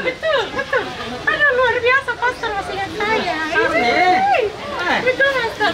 Betul. Aduh, luar biasa, pastor masih ingat saya. Betul, pastor.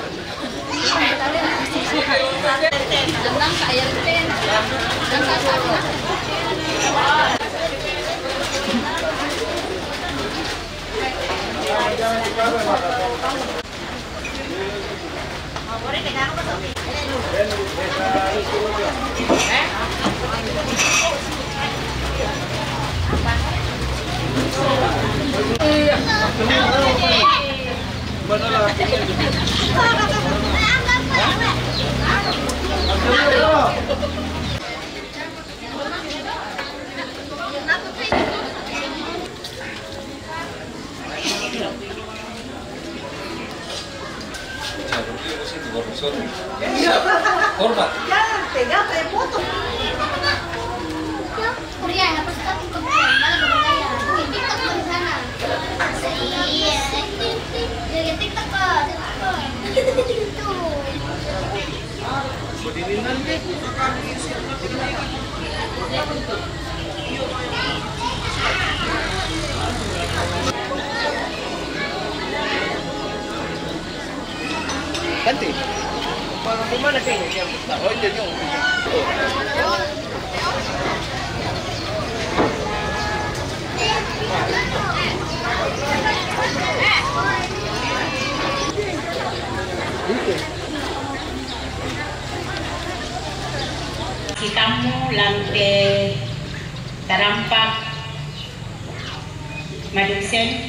Korban. Jangan pegang saya potong. Korea, apa sih kamu Korea? Mana Korea? Di TikTok di sana. Iya. Jadi TikTok kok. Tuh. Berdiri nanti. Ganti. Mana kayaknya? Oh, jadi si tamu lantai terampak madusen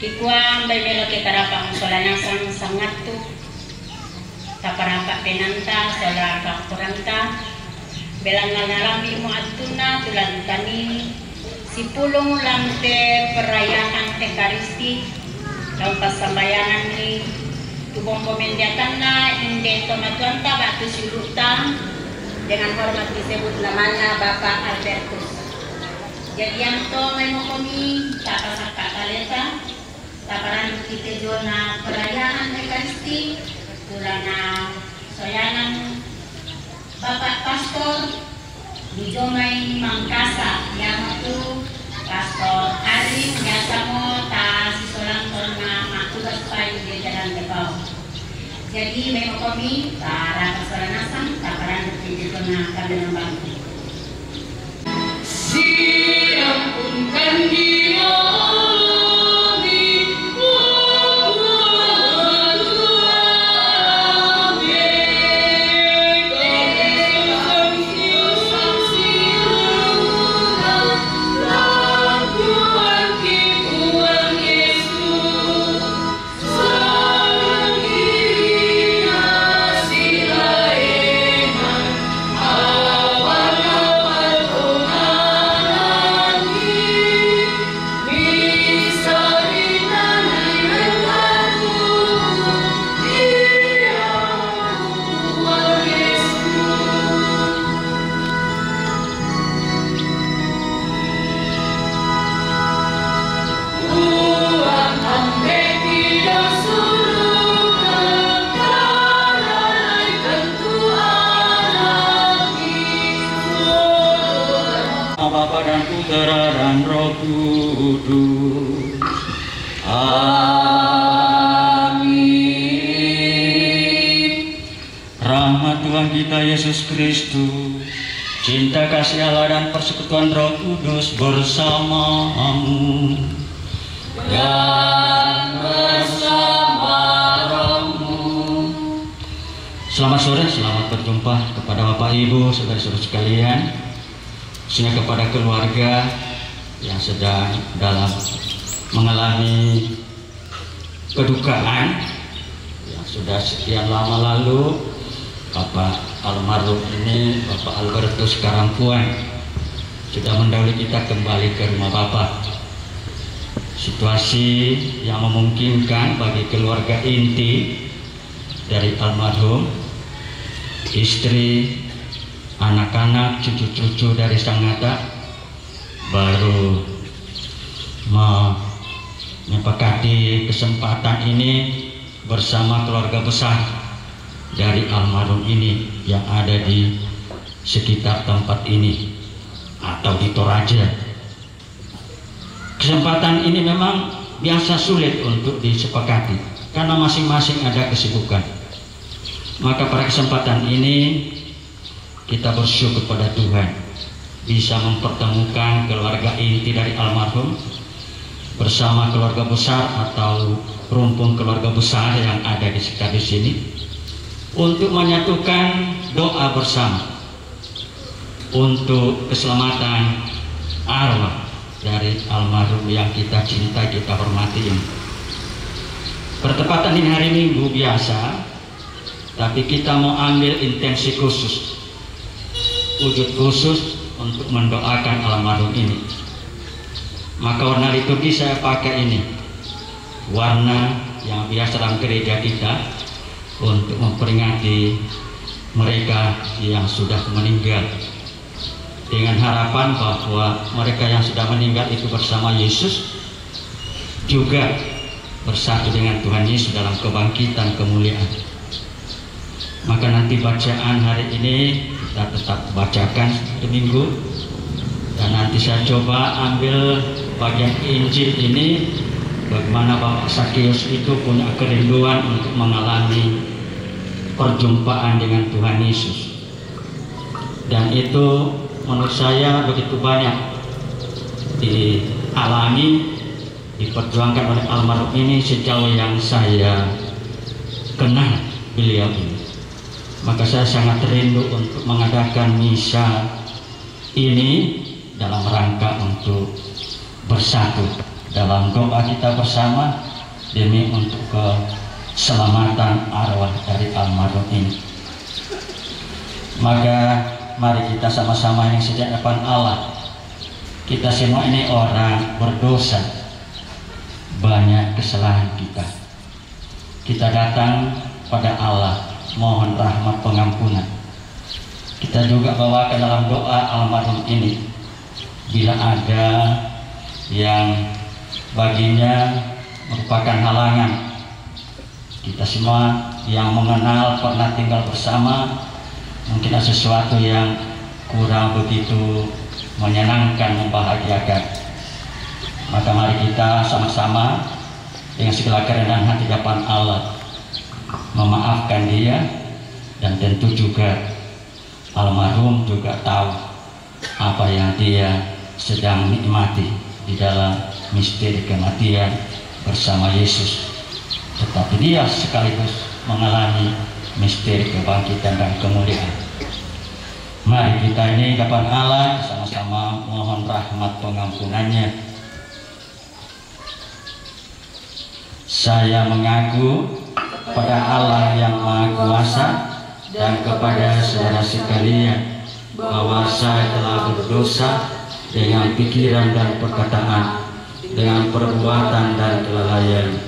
kikuang bay melo ke tarapang solanasang sangat tu taparampak penanta solarapang kuranta belang nalambi mo atuna tulan tani si pulong lantai perayaan Ekaristi dalam pasambayanan ni tubong pemendiatan na inde tomatuanta batu siluta dengan hormat disebut namanya Bapak Albertus. Jadi yang to mau kami tak kaleta taparan kita jona perayaan Ekaristi tulana soyangan Bapak Pastor di Jomai Mangkasa yang itu Pastor Arif Yasamo ta sisolang torna makudas payu di jalan Depau. Jadi memang kami para keseranasan taparan di torna kami bangku. Siampunkan dia. Bapa dan Putra dan Roh Kudus. Amin. Rahmat Tuhan kita Yesus Kristus, cinta kasih Allah dan persekutuan Roh Kudus bersamamu dan bersama rohmu. Selamat sore, selamat berjumpa kepada Bapak Ibu, saudara-saudara sekalian. Khususnya kepada keluarga yang sedang dalam mengalami kedukaan yang sudah sekian lama lalu. Bapak almarhum ini, Bapak Albertus Karangkuan, sudah mendahului kita kembali ke rumah Bapak. Situasi yang memungkinkan bagi keluarga inti dari almarhum, istri, anak-anak, cucu-cucu dari Sang Nata baru menyepakati kesempatan ini bersama keluarga besar dari almarhum ini yang ada di sekitar tempat ini atau di Toraja. Kesempatan ini memang biasa sulit untuk disepakati karena masing-masing ada kesibukan. Maka pada kesempatan ini kita bersyukur pada Tuhan bisa mempertemukan keluarga inti dari almarhum bersama keluarga besar atau rumpun keluarga besar yang ada di sekitar di sini untuk menyatukan doa bersama untuk keselamatan arwah dari almarhum yang kita cintai, kita hormati ini. Bertepatan ini hari Minggu biasa, tapi kita mau ambil intensi khusus, wujud khusus untuk mendoakan almarhum ini. Maka warna liturgi saya pakai ini, warna yang biasa dalam gereja kita untuk memperingati mereka yang sudah meninggal, dengan harapan bahwa mereka yang sudah meninggal itu bersama Yesus juga bersatu dengan Tuhan Yesus dalam kebangkitan kemuliaan. Maka nanti bacaan hari ini kita tetap bacakan di Minggu, dan nanti saya coba ambil bagian Injil ini bagaimana Bapak Sakius itu punya kerinduan untuk mengalami perjumpaan dengan Tuhan Yesus, dan itu menurut saya begitu banyak dialami, diperjuangkan oleh almarhum ini sejauh yang saya kenal beliau ini. Maka saya sangat rindu untuk mengadakan misa ini dalam rangka untuk bersatu dalam doa kita bersama demi untuk keselamatan arwah dari almarhum ini. Maka mari kita sama-sama yang sejak depan Allah. Kita semua ini orang berdosa, banyak kesalahan kita. Kita datang pada Allah, mohon rahmat pengampunan. Kita juga bawakan dalam doa almarhum ini, bila ada yang baginya merupakan halangan. Kita semua yang mengenal pernah tinggal bersama, mungkin ada sesuatu yang kurang begitu menyenangkan, membahagiakan. Maka mari kita sama-sama dengan segala kerendahan hati di hadapan Allah memaafkan dia, dan tentu juga almarhum juga tahu apa yang dia sedang nikmati di dalam misteri kematian bersama Yesus, tetapi dia sekaligus mengalami misteri kebangkitan dan kemuliaan. Mari kita ini depan Allah sama-sama mohon rahmat pengampunannya. Saya mengaku kepada Allah yang Maha Kuasa dan kepada saudara sekalian bahwa saya telah berdosa dengan pikiran dan perkataan, dengan perbuatan dan kelalaian.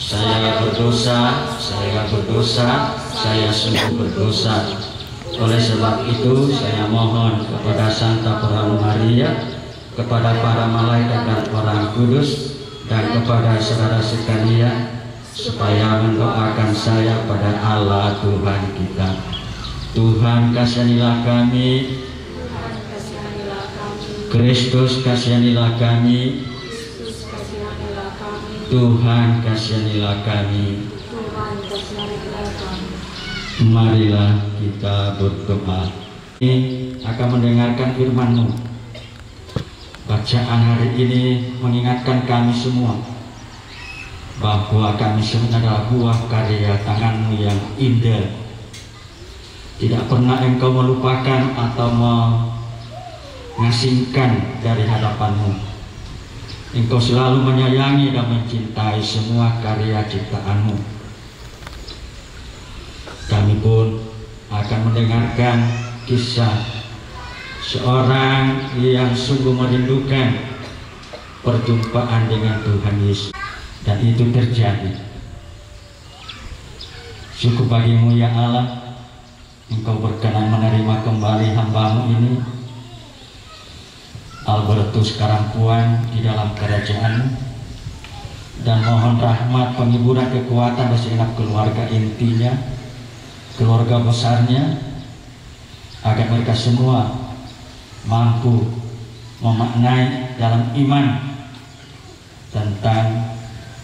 Saya berdosa, saya sungguh berdosa. Oleh sebab itu saya mohon kepada Santa Perahu Maria, kepada para malaikat dan orang kudus, dan kepada saudara sekalian, supaya mendoakan saya pada Allah Tuhan kita. Tuhan kasihanilah kami, Kristus kasihanilah kami, Tuhan kasihanilah kami. Marilah kita berdoa. Ini akan mendengarkan firman-Mu. Bacaan hari ini mengingatkan kami semua bahwa kami semua adalah buah karya tangan-Mu yang indah. Tidak pernah Engkau melupakan atau mengasingkan dari hadapan-Mu. Engkau selalu menyayangi dan mencintai semua karya ciptaan-Mu. Kami pun akan mendengarkan kisah seorang yang sungguh merindukan perjumpaan dengan Tuhan Yesus, dan itu terjadi. Syukur bagimu ya Allah, Engkau berkenan menerima kembali hamba-Mu ini, Albertus Karangpuan, di dalam kerajaan-Mu, dan mohon rahmat, penghiburan, kekuatan dan segenap keluarga intinya, keluarga besarnya, agar mereka semua mampu memaknai dalam iman tentang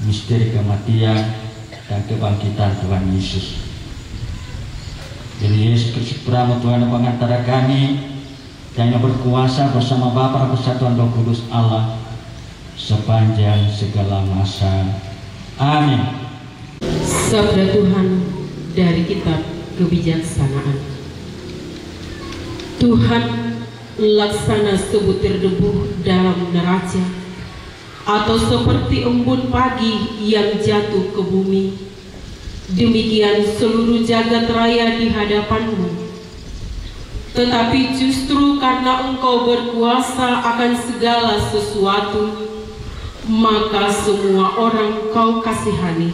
misteri kematian dan kebangkitan Tuhan Yesus. Jadi Yesus Kristus Pramu Tuhan dan pengantara kami, dan yang berkuasa bersama Bapa Persatuan Roh Kudus Allah sepanjang segala masa. Amin. Sabda Tuhan dari kitab kebijaksanaan. Tuhan laksana sebutir debu dalam neraca, atau seperti embun pagi yang jatuh ke bumi. Demikian seluruh jagat raya di hadapan-Mu. Tetapi justru karena Engkau berkuasa akan segala sesuatu, maka semua orang Kau kasihani,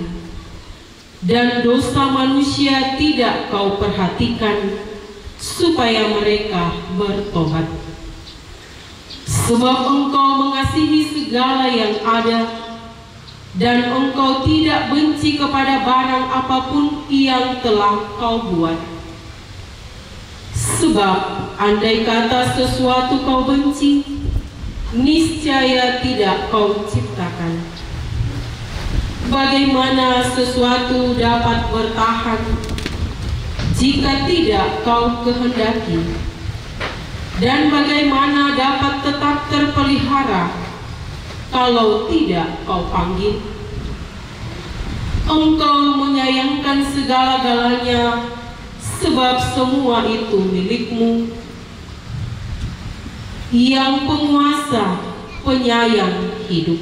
dan dosa manusia tidak Kau perhatikan, supaya mereka bertobat. Sebab Engkau mengasihi segala yang ada, dan Engkau tidak benci kepada barang apapun yang telah Kau buat. Sebab andai kata sesuatu Kau benci, niscaya tidak Kau ciptakan. Bagaimana sesuatu dapat bertahan jika tidak Kau kehendaki? Dan bagaimana dapat tetap terpelihara kalau tidak Kau panggil? Engkau menyayangkan segala-galanya, sebab semua itu milik-Mu. Yang penguasa, penyayang hidup.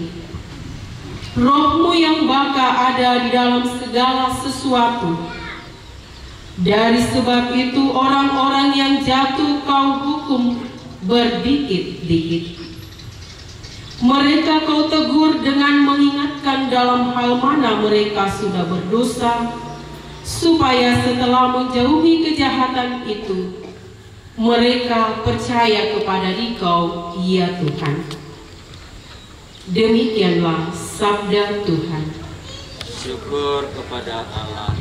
Roh-Mu yang baka ada di dalam segala sesuatu. Dari sebab itu orang-orang yang jatuh Kau hukum berdikit-dikit. Mereka Kau tegur dengan mengingatkan dalam hal mana mereka sudah berdosa, supaya setelah menjauhi kejahatan itu, mereka percaya kepada Dikau, ya Tuhan. Demikianlah sabda Tuhan. Syukur kepada Allah.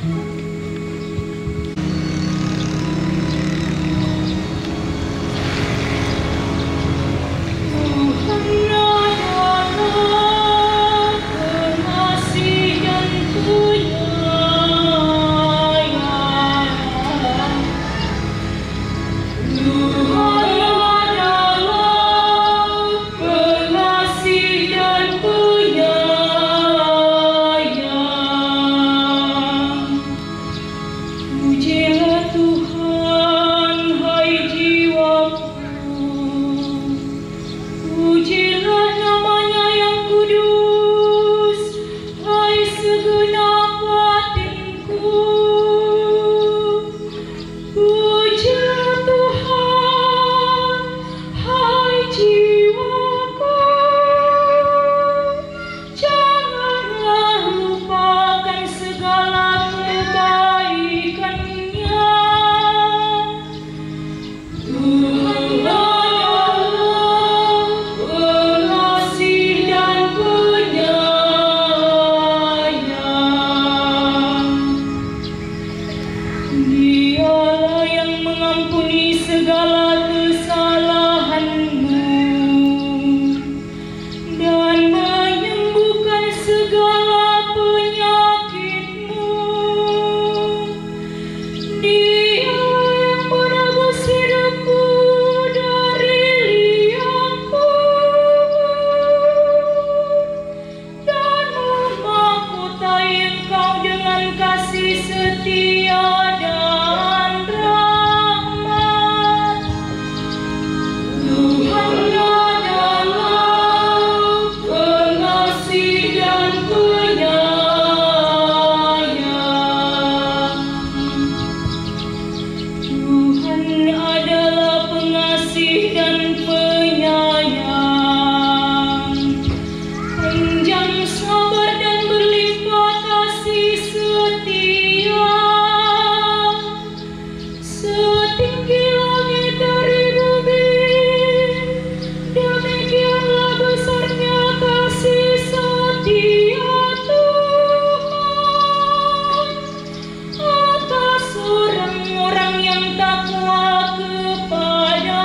bertakwa kepadanya.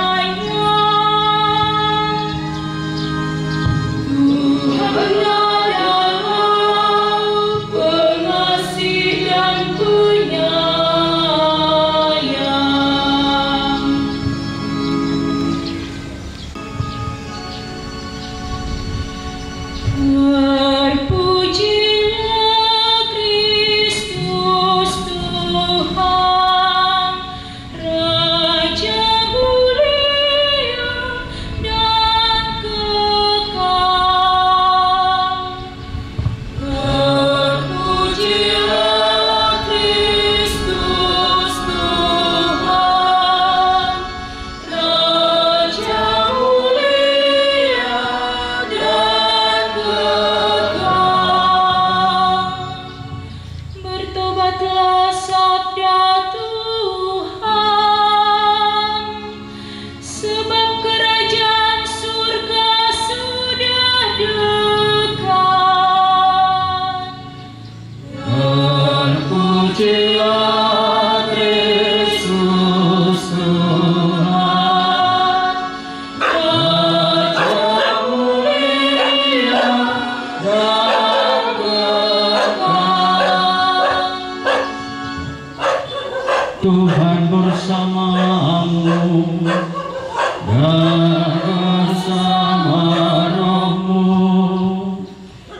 Tuhan adalah pengasih dan penyayang. Terpujilah Kristus Tuhan, Raja mulia dan kekal. Terpujilah Kristus Tuhan, Raja mulia dan kekal. Bertobatlah sabda Tuhan, sebab kerajaan surga sudah dekat. Terpujilah Kristus Tuhan, Raja mulia dan kekal. Tuhan bersamamu dan bersama rohmu.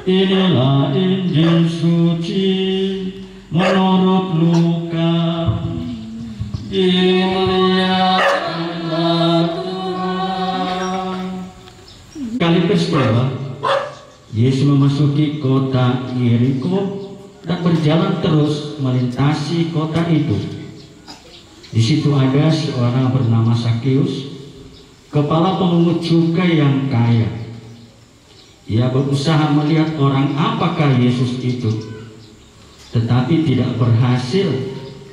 Inilah Injil suci menurut Lukas. Dimuliakanlah Tuhan. Kali peristiwa, Yesus memasuki kota Yeriko dan berjalan terus melintasi kota itu. Di situ ada seorang bernama Sakeus, kepala pemungut cukai yang kaya. Ia berusaha melihat orang apakah Yesus itu, tetapi tidak berhasil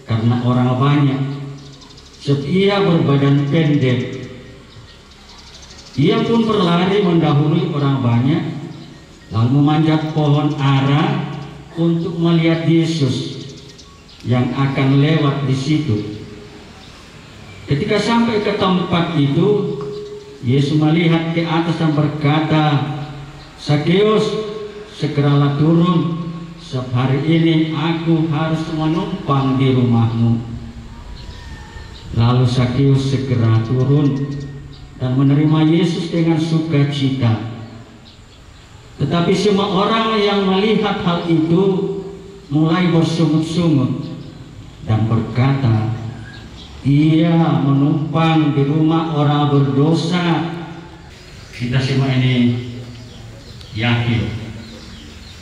karena orang banyak. Sebab ia berbadan pendek. Ia pun berlari mendahului orang banyak, lalu memanjat pohon ara untuk melihat Yesus yang akan lewat di situ. Ketika sampai ke tempat itu, Yesus melihat ke atas dan berkata, "Sakeus, segeralah turun, sebab hari ini aku harus menumpang di rumahmu." Lalu Sakeus segera turun dan menerima Yesus dengan sukacita. Tetapi semua orang yang melihat hal itu mulai bersungut-sungut dan berkata, "Ia menumpang di rumah orang berdosa." Kita semua ini yakin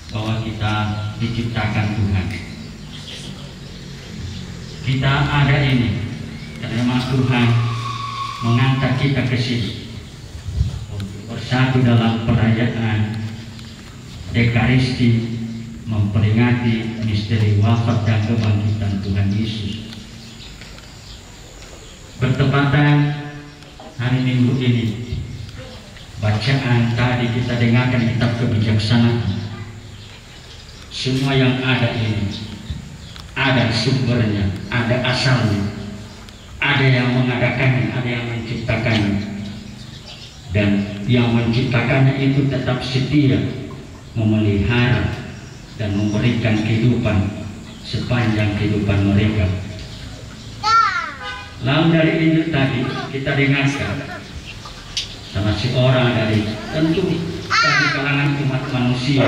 bahwa kita diciptakan Tuhan. Kita ada ini karena Tuhan mengangkat kita ke sini untuk bersatu dalam perayaan Ekaristi, memperingati misteri wafat dan kebangkitan Tuhan Yesus. Bertepatan hari Minggu ini, bacaan tadi kita dengarkan kitab kebijaksanaan. Semua yang ada ini ada sumbernya, ada asalnya, ada yang mengadakannya, ada yang menciptakannya, dan yang menciptakannya itu tetap setia memelihara dan memberikan kehidupan sepanjang kehidupan mereka. Lalu dari Injil tadi kita dengarkan salah seorang dari kalangan umat manusia,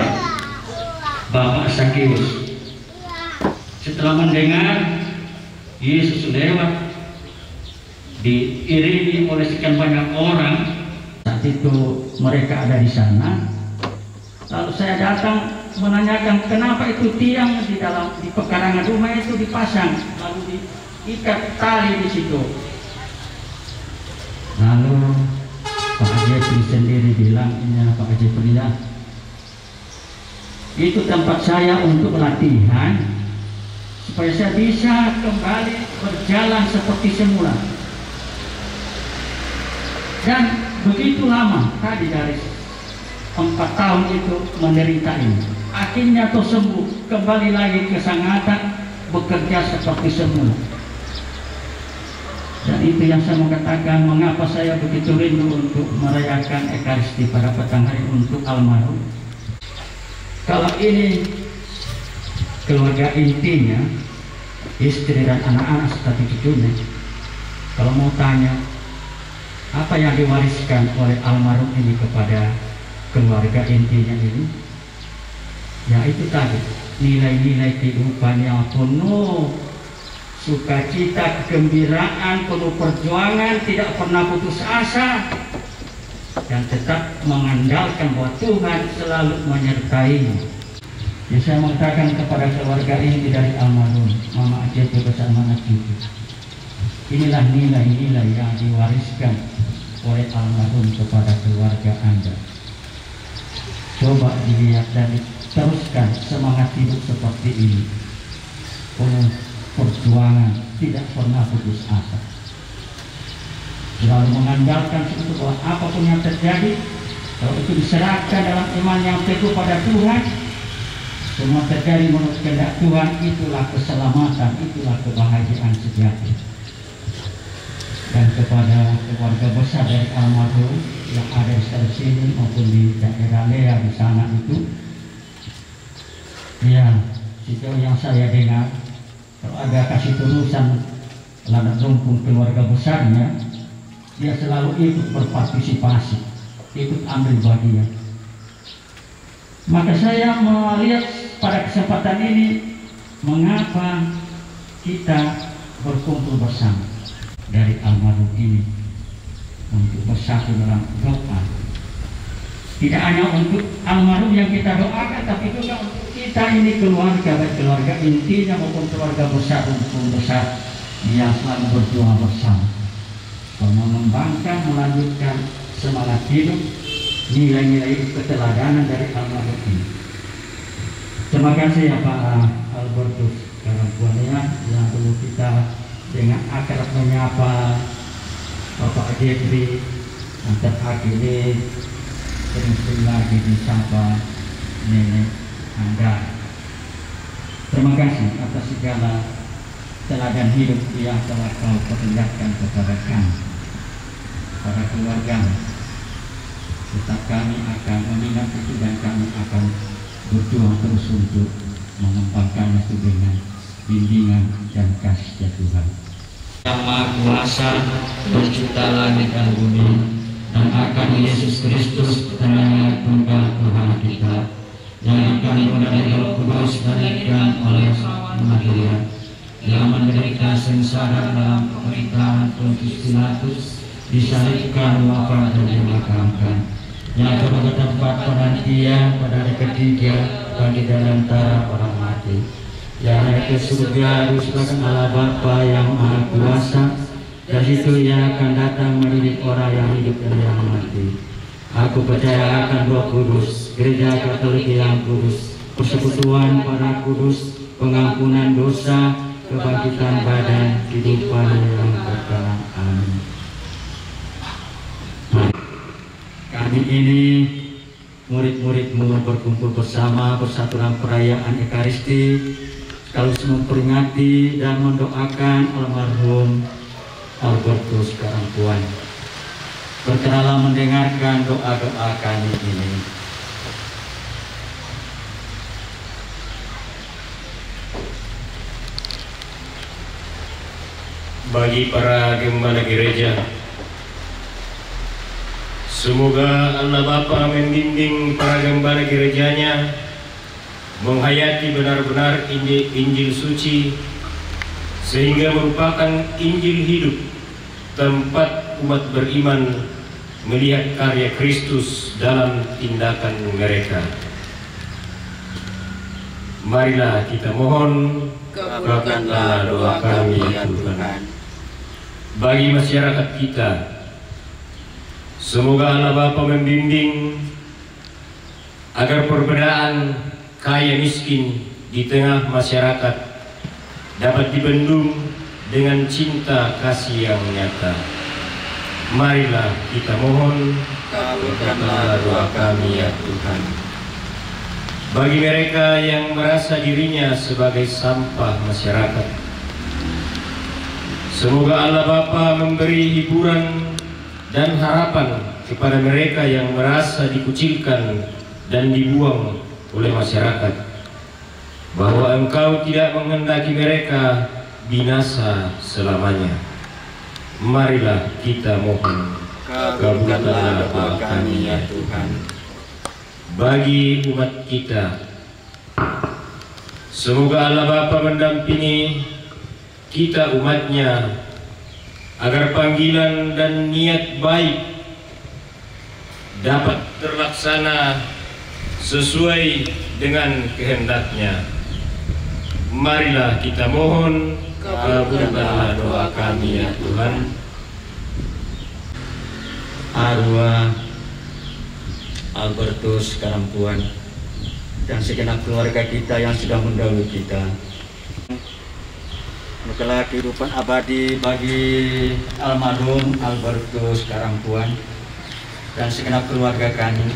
Bapak Sakeus, setelah mendengar Yesus lewat diiringi oleh sekian banyak orang. Saat itu mereka ada di sana. Lalu saya datang menanyakan kenapa itu tiang di pekarangan rumah itu dipasang, lalu diikat tali di situ. Lalu Pak Jepri sendiri bilang, "Ini Pak Jepri, itu tempat saya untuk latihan supaya saya bisa kembali berjalan seperti semula." Dan begitu lama tadi dari 4 tahun itu menderita ini. Akhirnya tuh sembuh, kembali lagi ke Sangatta, bekerja seperti semula. Dan itu yang saya mau katakan, mengapa saya begitu rindu untuk merayakan Ekaristi pada petang hari untuk almarhum. Kalau ini keluarga intinya, istri dan anak-anak serta cucunya, kalau mau tanya apa yang diwariskan oleh almarhum ini kepada keluarga intinya ini, ya itu tadi, nilai-nilai kehidupan yang penuh sukacita, kegembiraan, penuh perjuangan, tidak pernah putus asa, dan tetap mengandalkan bahwa Tuhan selalu menyertainya. Ya, saya mengatakan kepada keluarga ini dari almarhum Mama Aceh bersama anak cucu, inilah nilai-nilai yang diwariskan oleh almarhum kepada keluarga Anda. Coba dilihat dan teruskan semangat hidup seperti ini, penuh perjuangan, tidak pernah putus asa, selalu mengandalkan sesuatu bahwa apapun yang terjadi, kalau itu diserahkan dalam iman yang teguh pada Tuhan, semua terjadi menurut kehendak Tuhan, itulah keselamatan, itulah kebahagiaan sejati. Dan kepada keluarga besar dari almarhum yang ada di sini maupun di daerah Lea di sana itu, ya sejauh yang saya dengar, kalau ada kasih turusan Ladang Rumpung keluarga besarnya, dia selalu ikut berpartisipasi, ikut ambil bagian. Maka saya melihat pada kesempatan ini, mengapa kita berkumpul bersama dari almarhum ini untuk bersatu dalam doa. Tidak hanya untuk almarhum yang kita doakan, tapi juga untuk kita ini keluarga, baik keluarga intinya maupun keluarga besar, rumpun besar yang selalu berjuang bersama, mengembangkan, melanjutkan semangat hidup, nilai-nilai keteladanan dari almarhum ini. Terima kasih ya Pak Albertus Karangkuania yang dulu kita dengan akrab menyapa Bapak Jeffrey, yang terakhir sering lagi disapa nenek Anda. Terima kasih atas segala teladan hidup yang telah kau perlihatkan kepada kami, pada keluarga. Tetap kami akan mengingat itu dan kami akan berjuang terus untuk mengembangkan itu dengan bimbingan dan kasih Tuhan. Yang Maha Kuasa, pencipta langit dan bumi, dan akan Yesus Kristus, Anak Tunggal Tuhan kita, yang akan dari Roh Kudus dilahirkan oleh Maria, yang menderita sengsara dalam pemerintahan Pontius Pilatus, disalibkan, wafat dan dimakamkan, yang bertempat penantian pada hari ketiga bagi dalam antara orang mati, yang naik ke surga bersama Allah Bapa yang Maha Kuasa. Dari situ ia akan datang mendidik orang yang hidup dan yang mati. Aku percaya akan Roh Kudus, Gereja Katolik yang kudus, persekutuan para kudus, pengampunan dosa, kebangkitan badan, kehidupan yang kekal. Amin. Kami ini murid-muridmu berkumpul bersama bersatu dalam perayaan Ekaristi, sekaligus memperingati dan mendoakan almarhum Albertus Karangkuan. Berkenalah mendengarkan doa-doa kami ini. Bagi para gembala gereja, semoga Allah Bapa membimbing para gembala gerejanya menghayati benar-benar Injil suci, sehingga merupakan Injil hidup, tempat umat beriman melihat karya Kristus dalam tindakan mereka. Marilah kita mohon, kabulkanlah doa kami ya Tuhan. Bagi masyarakat kita, semoga Allah Bapa membimbing agar perbedaan kaya miskin di tengah masyarakat dapat dibendung dengan cinta kasih yang nyata. Marilah kita mohon, kabulkanlah doa kami ya Tuhan. Bagi mereka yang merasa dirinya sebagai sampah masyarakat, Semoga Allah Bapa memberi hiburan dan harapan kepada mereka yang merasa dikucilkan dan dibuang oleh masyarakat, bahwa Engkau tidak menghendaki mereka binasa selamanya. Marilah kita mohon, kabulkanlah doa kami ya Tuhan. Bagi umat kita, semoga Allah Bapa mendampingi kita umatnya, agar panggilan dan niat baik dapat terlaksana sesuai dengan kehendaknya. Marilah kita mohon, kabulkanlah doa kami ya Tuhan. Arwah Albertus Karampuan dan segenap keluarga kita yang sudah mendahului kita, semoga kehidupan abadi bagi almarhum Albertus Karampuan dan segenap keluarga kami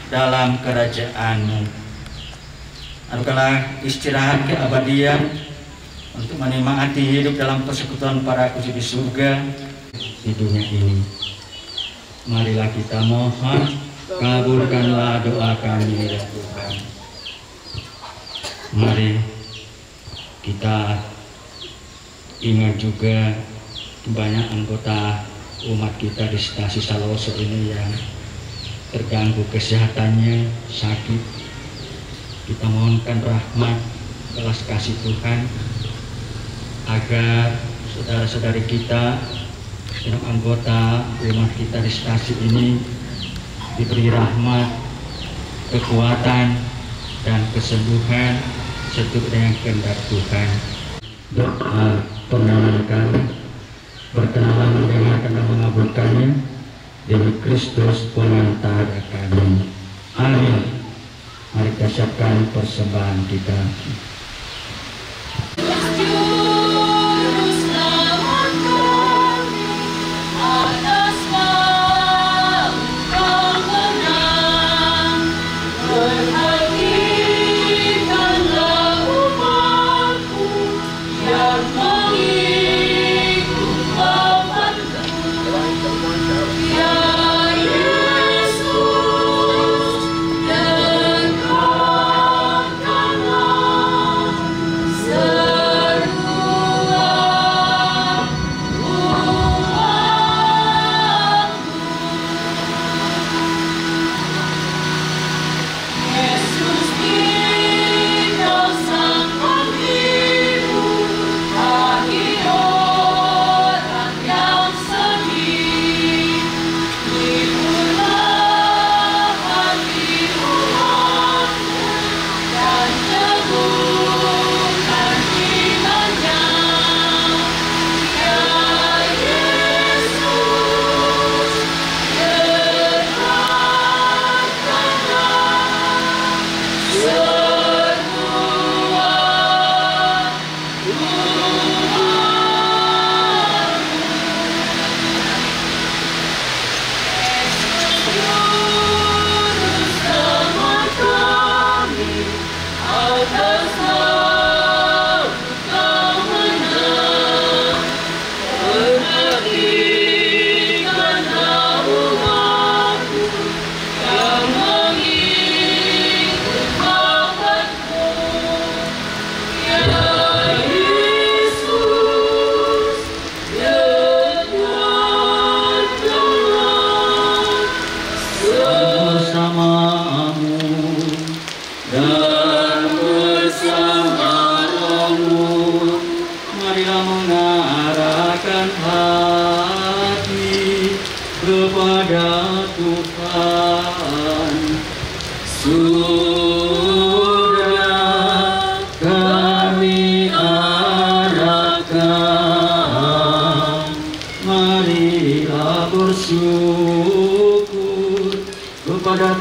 dalam kerajaan-Mu. Anugerahlah istirahat keabadian untuk menikmati hidup dalam persekutuan para kudus di surga di dunia ini. Marilah kita mohon, kabulkanlah doa kami ya Tuhan. Mari kita ingat juga banyak anggota umat kita di Stasi Saloso ini yang terganggu kesehatannya, sakit. Kita mohonkan rahmat, belas kasih Tuhan, agar saudara-saudari kita, segenap anggota umat kita di Stasi ini diberi rahmat, kekuatan, dan kesembuhan seturut dengan kehendak Tuhan. Doa permohonan kami, berkenalan mendengarkan dan mengabulkannya demi Kristus pengantara kami. Amin. Mari kita siapkan persembahan kita.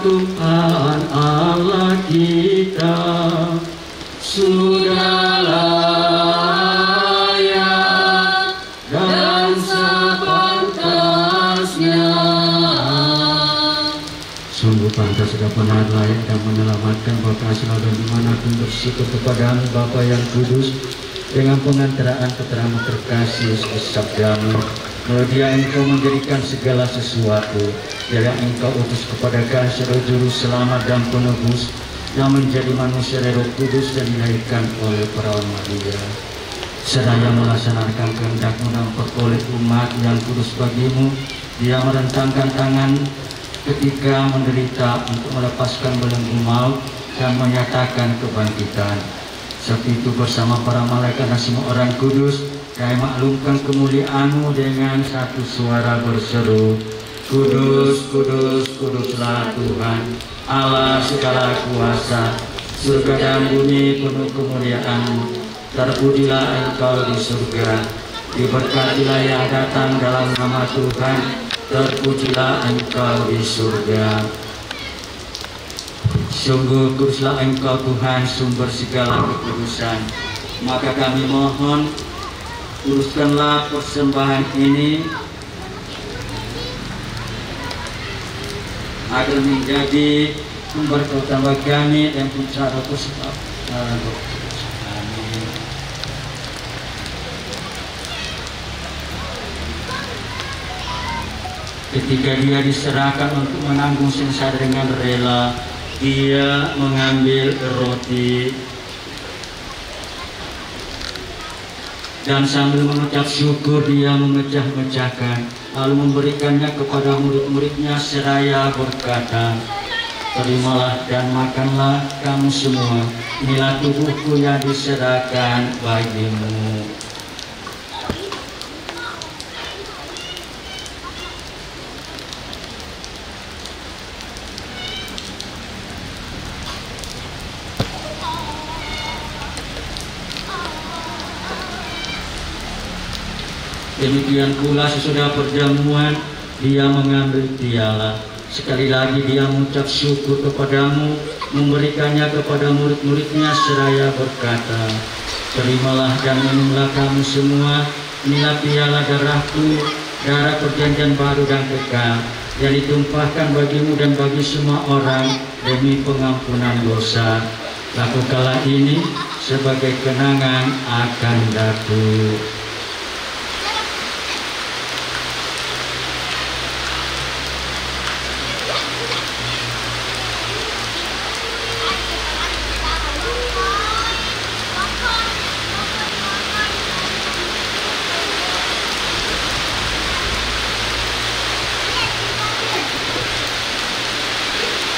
Tuhan Allah kita sudah layak dan sepantasnya. Sungguh pantas sudah benar layak dan menyelamatkan Bapa selalu dan dimanapun bersyukur kepada Bapa yang kudus, dengan pengantaraan putramu terkasih sabdamu, bahwa Dia Engkau menjadikan segala sesuatu yang Engkau utus kepada kami sebagai juru selamat dan penebus yang menjadi manusia dari Roh Kudus dan dilahirkan oleh perawan Maria. Seraya melaksanakan kehendak-Mu dan memperoleh umat yang kudus bagimu, Dia merentangkan tangan ketika menderita untuk melepaskan belenggu maut dan menyatakan kebangkitan. Sebab itu bersama para malaikat dan semua orang kudus, kami maklumkan kemuliaan-Mu dengan satu suara berseru, Kudus, kudus, kuduslah Tuhan, Allah segala kuasa, surga dan bumi penuh kemuliaan-Mu. Terpujilah Engkau di surga, diberkatilah yang datang dalam nama Tuhan, terpujilah Engkau di surga. Sungguh kuduslah Engkau Tuhan, sumber segala kekudusan. Maka kami mohon, kuduskanlah persembahan ini agar menjadi sumber keutamaan kami dan puncak roh sebab. Amin. Ketika Dia diserahkan untuk menanggung sengsara dengan rela, Dia mengambil roti dan sambil mengucap syukur Dia memecah-mecahkan, lalu memberikannya kepada murid-muridnya seraya berkata, terimalah dan makanlah kamu semua, inilah tubuhku yang diserahkan bagimu. Demikian pula sesudah perjamuan, Dia mengambil piala. Sekali lagi Dia mengucap syukur kepadamu, memberikannya kepada murid-muridnya seraya berkata, terimalah dan minumlah kamu semua, inilah piala darahku, darah perjanjian baru dan kekal, yang ditumpahkan bagimu dan bagi semua orang demi pengampunan dosa. Lakukanlah ini sebagai kenangan akan daku.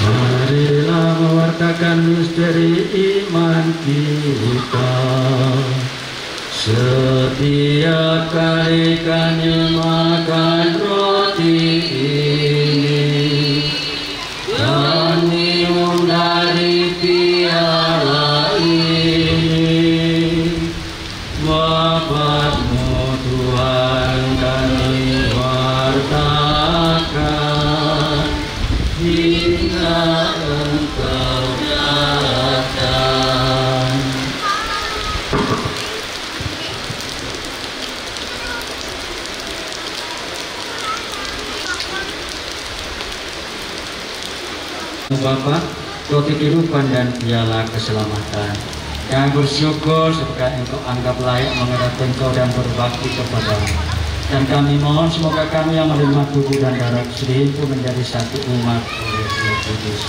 Marilah mewartakan misteri iman kita. Setiap kali kami makan roti ini dan minum dari piala ini, wafat-Mu Tuhan kami wartakan hingga Engkau datang. Bapa, roti kehidupan dan piala keselamatan, yang bersyukur semoga Engkau anggap layak menghadap Engkau dan berbakti kepadamu. Dan kami mohon semoga kami yang menerima tubuh dan darah Kristus itu menjadi satu umat oleh Roh Kudus.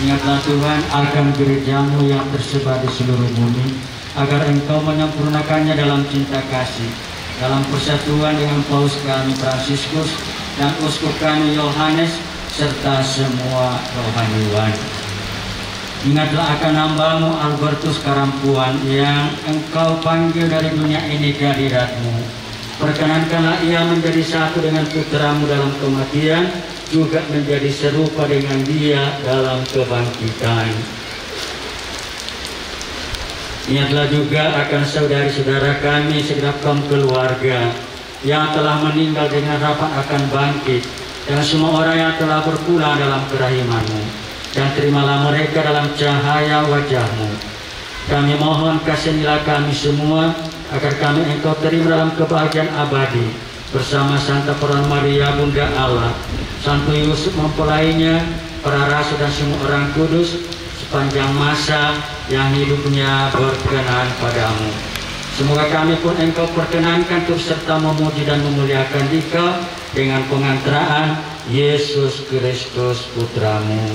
Ingatlah Tuhan akan gereja-Mu yang tersebar di seluruh bumi, agar Engkau menyempurnakannya dalam cinta kasih, dalam persatuan dengan Paus kami Fransiskus dan Uskup kami Yohanes, serta semua rohaniwan. Ingatlah akan hamba-Mu Albertus Karampuan yang Engkau panggil dari dunia ini ke hadirat-Mu. Perkenankanlah ia menjadi satu dengan putra-Mu dalam kematian, juga menjadi serupa dengan Dia dalam kebangkitan. Ingatlah juga akan saudari-saudara kami segenap kaum keluarga yang telah meninggal dengan harapan akan bangkit, dan semua orang yang telah berpulang dalam kerahiman-Mu, dan terimalah mereka dalam cahaya wajah-Mu. Kami mohon kasihanilah kami semua, agar kami Engkau terima dalam kebahagiaan abadi, bersama Santa Perawan Maria Bunda Allah, Santo Yusuf mempelainya, para rasul dan semua orang kudus, sepanjang masa yang hidupnya berkenan padamu. Semoga kami pun Engkau perkenankan turut serta memuji dan memuliakan Dikau dengan pengantaraan Yesus Kristus Putramu.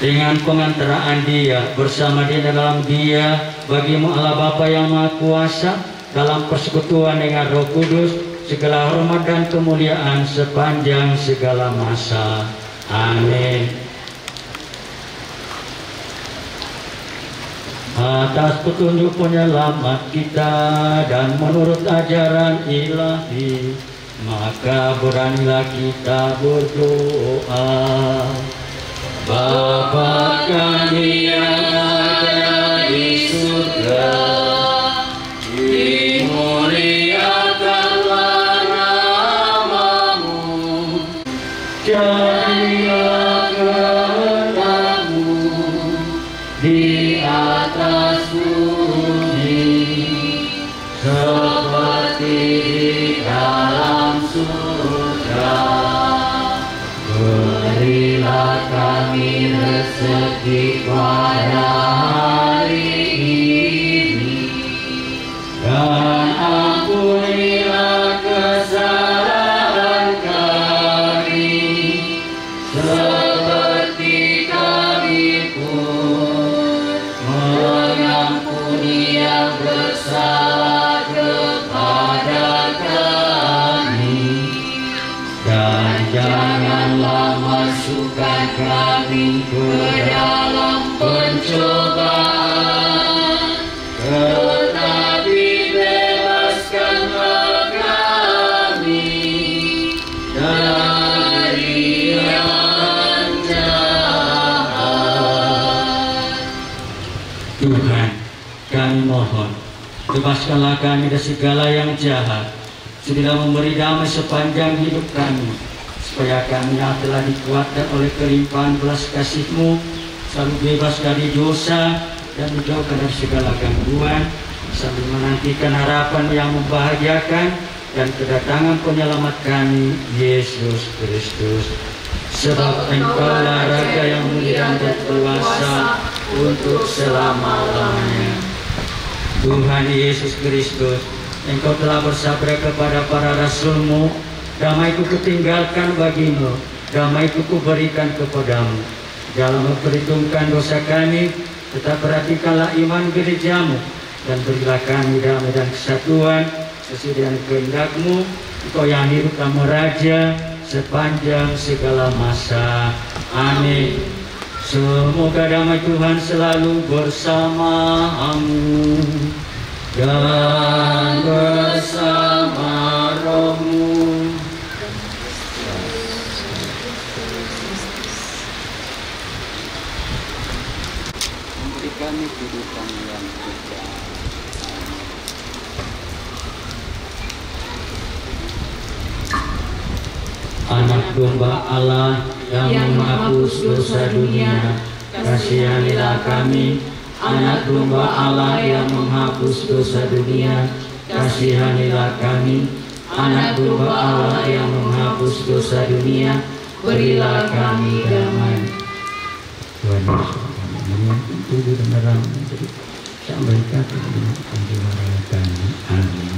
Dengan pengantaraan Dia, bersama Dia dalam Dia, bagimu Allah Bapa yang Maha Kuasa, dalam persekutuan dengan Roh Kudus, segala hormat dan kemuliaan sepanjang segala masa. Amin. Atas petunjuk penyelamat kita dan menurut ajaran ilahi, maka beranilah kita berdoa. Bapa kami yang ada di surga, dimuliakanlah namamu, jadilah kehendak-Mu di atas bumi seperti di dalam surga. Berilah kami rezeki pada hari ini, dan ampunilah kesalahan kami, seperti kami pun mengampuni yang bersalah kepada kami. Dan janganlah masukkan kami ke dalam pencobaan, tetapi bebaskanlah kami dari yang jahat. Tuhan, kami mohon, bebaskanlah kami dari segala yang jahat. Sudilah memberi damai sepanjang hidup kami, supaya kami yang telah dikuatkan oleh kelimpahan belas kasih-Mu selalu bebas dari dosa dan dijauhkan dari segala gangguan, sambil menantikan harapan yang membahagiakan dan kedatangan penyelamat kami, Yesus Kristus. Sebab Engkaulah Raja yang mulia dan berkuasa untuk selama-lamanya. Tuhan Yesus Kristus, Engkau telah bersabda kepada para rasul-Mu, damai-Ku kutinggalkan bagimu, damai-Ku kuberikan kepadamu. Dalam memperhitungkan dosa kami, tetap perhatikanlah iman gereja-Mu, dan berilah kami damai dan kesatuan sesuai dengan kehendak-Mu. Engkau yang hidup dan meraja sepanjang segala masa. Amin. Semoga damai Tuhan selalu bersamamu dan bersama rohmu. Memberi kami kehidupan yang kekal. Anak domba Allah yang menghapus dosa dunia, kasihanilah kami. Anak domba Allah yang menghapus dosa dunia, kasihanilah kami. Anak domba Allah yang menghapus dosa dunia, berilah kami damai. Tuhan Yesus, kami tubuh dan darah menjadi sampai kami dengan penjualan kami. Amin.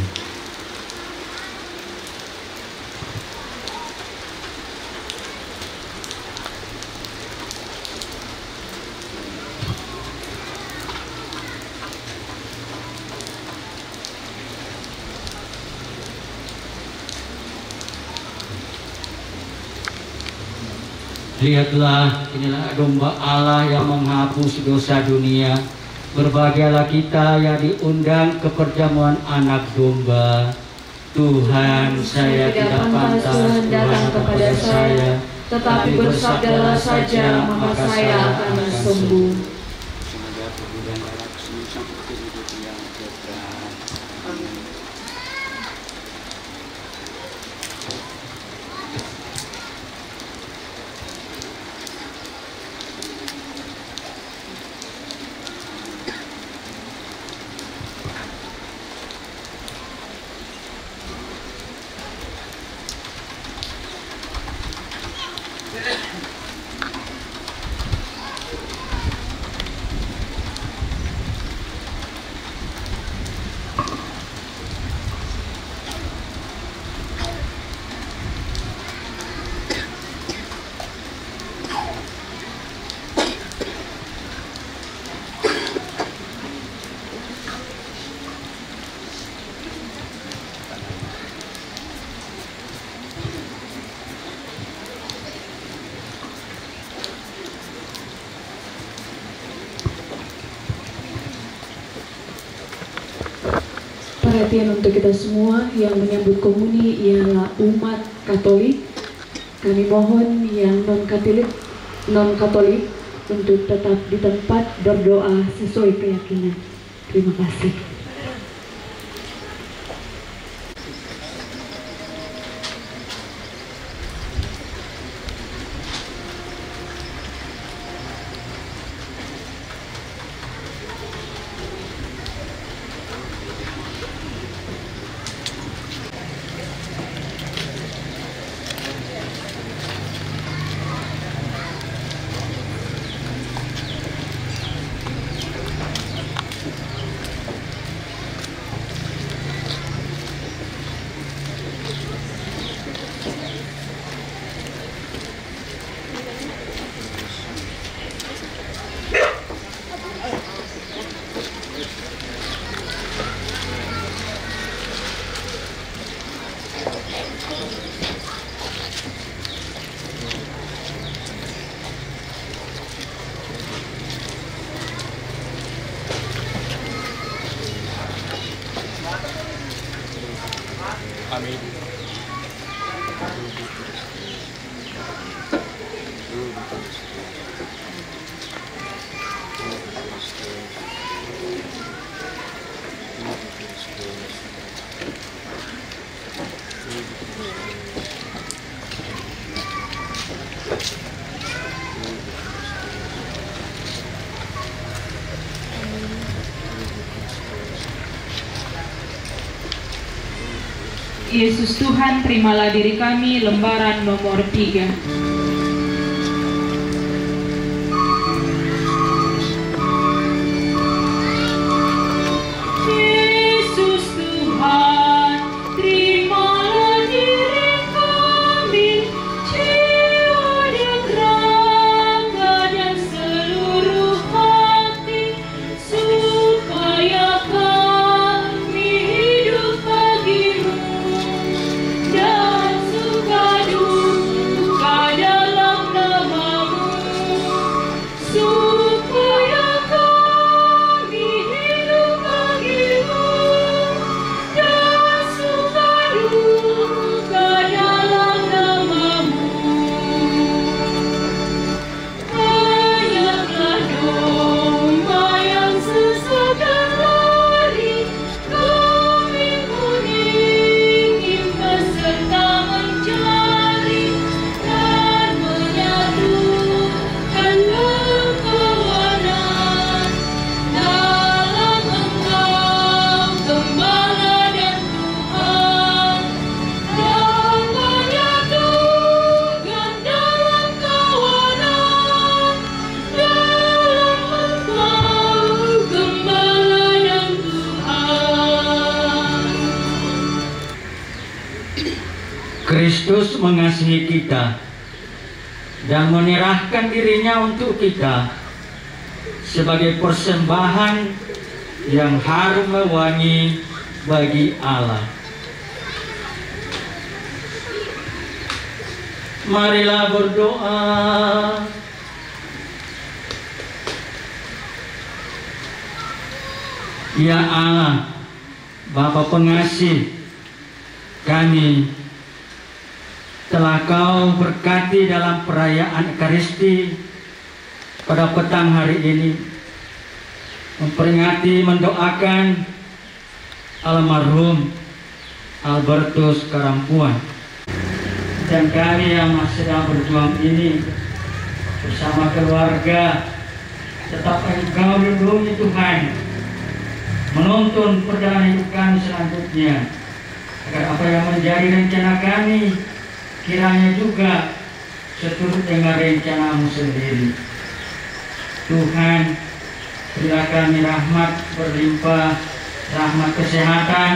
Lihatlah, inilah domba Allah yang menghapus dosa dunia. Berbahagialah kita yang diundang ke perjamuan anak domba. Tuhan, saya tidak pantas datang kepada saya, tetapi bersabdalah saja, maka saya akan sembuh. Semoga tubuh dan darah sampai hidup yang kekal. Amin. perhatian untuk kita semua yang menyambut komuni ialah umat Katolik. Kami mohon yang non-Katolik untuk tetap di tempat berdoa sesuai keyakinan. Terima kasih. Amin. Yesus Tuhan, terimalah diri kami, lembaran nomor 3. Kristus mengasihi kita dan menyerahkan dirinya untuk kita sebagai persembahan yang harum mewangi bagi Allah. Marilah berdoa. Ya Allah, Bapa pengasih, kami telah Kau berkati dalam perayaan Ekaristi pada petang hari ini, memperingati, mendoakan almarhum Albertus Karampuan, dan kami yang masih sedang berjuang ini bersama keluarga tetap Engkau lindungi Tuhan, menuntun perjalanan hidup kami selanjutnya, agar apa yang menjadi rencana kami kiranya juga seturut dengan rencana-Mu sendiri. Tuhan, berilah kami rahmat berlimpah, rahmat kesehatan,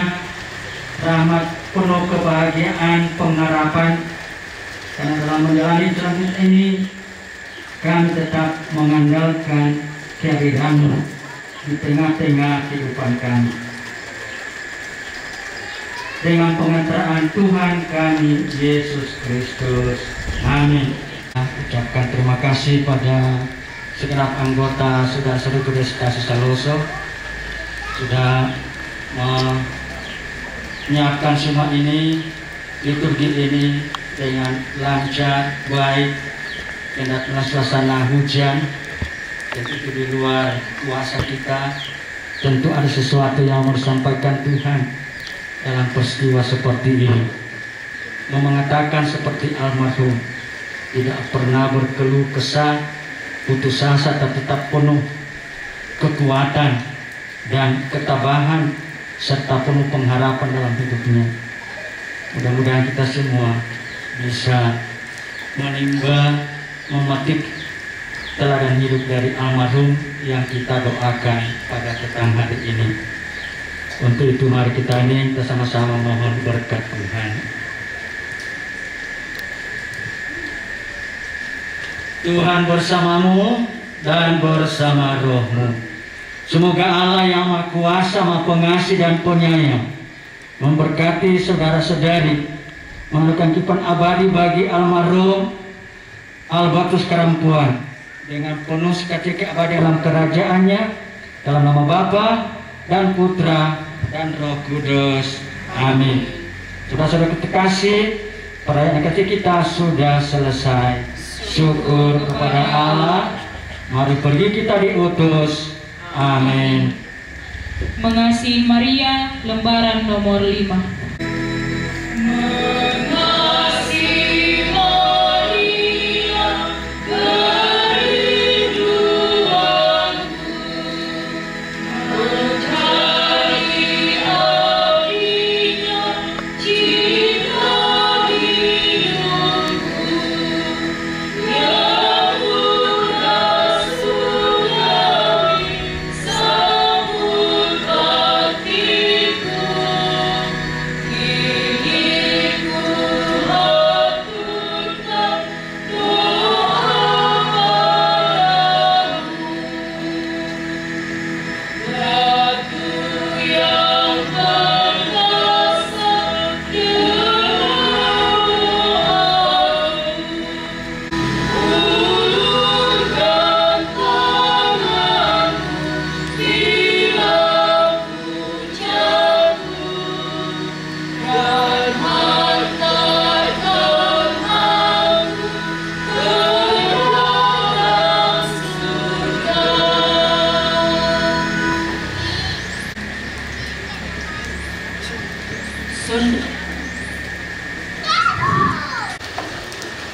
rahmat penuh kebahagiaan, pengharapan, karena dalam menjalani selanjutnya ini kami tetap mengandalkan kehadiran-Mu di tengah-tengah kehidupan kami. Dengan pengantaraan Tuhan kami Yesus Kristus. Amin. Ucapkan terima kasih pada segenap anggota Saudara-saudari Gereja Kasih Saloso sudah menyiapkan semua ini, liturgi ini dengan lancar, baik, dan dalam suasana hujan, dan itu di luar kuasa kita. Tentu ada sesuatu yang mau disampaikan Tuhan dalam peristiwa seperti ini. Mau mengatakan seperti almarhum, tidak pernah berkeluh kesah, putus asa, tapi tetap penuh kekuatan dan ketabahan serta penuh pengharapan dalam hidupnya. Mudah-mudahan kita semua bisa menimba, memetik teladan hidup dari almarhum yang kita doakan pada petang hari ini. Untuk itu mari kita sama-sama mohon berkat Tuhan. Tuhan bersamamu dan bersama rohmu. Semoga Allah yang Maha Kuasa, Maha Pengasih dan Penyayang memberkati saudara-saudari, memberikan kehidupan abadi bagi almarhum Albertus Karampuan dengan penuh sukacita abadi dalam kerajaannya, dalam nama Bapa dan Putra dan Roh Kudus. Amin. Saudara-saudara terkasih, perayaan kecil kita sudah selesai. Syukur kepada Allah. Mari pergi kita diutus. Amin. Mengasihi Maria, lembaran nomor 5.